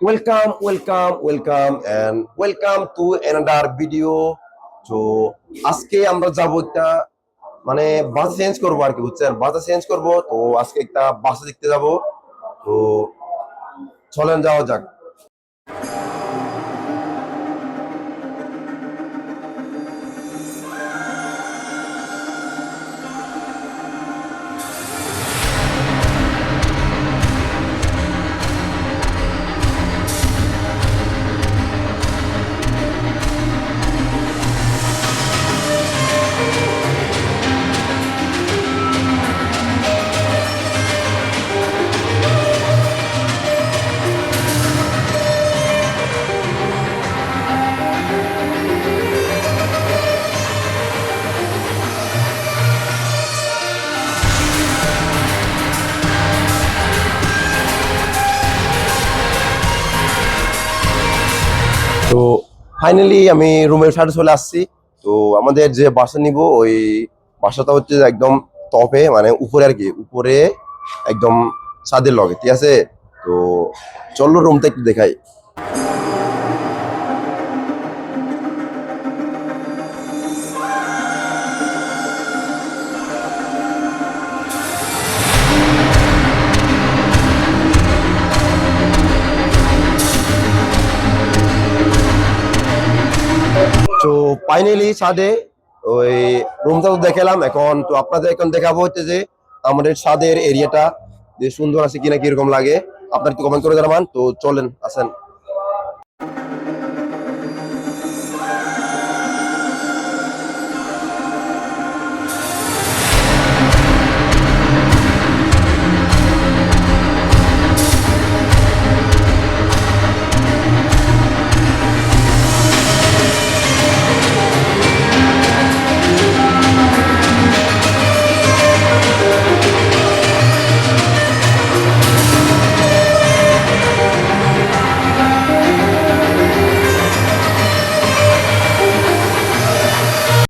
Welcome to another video. তো আজকে আমরা যাব একটা মানে বাসা চেঞ্জ করবো আর কি, বুঝছেন? বাসা চেঞ্জ করবো, তো আজকে একটা বাসা দেখতে যাব। তো চলেন যাওয়া যাক। তো ফাইনালি আমি রুমের সাথে চলে আসছি। তো আমাদের যে বাসা নিব, ওই বাসাটা হচ্ছে যে একদম টপে, মানে উপরে আর কি, উপরে একদম ছাদের লগে, ঠিক আছে? তো চলো রুমটা একটু দেখাই। তো ফাইনালি ছাদে ওই রুমটা তো দেখালাম, এখন তো আপনাদের এখন দেখাবো হচ্ছে যে আমাদের ছাদের এরিয়াটা যে সুন্দর আছে কিনা, কিরকম লাগে আপনার একটু কমেন্ট করে জানাবেন। তো চলেন, আসেন।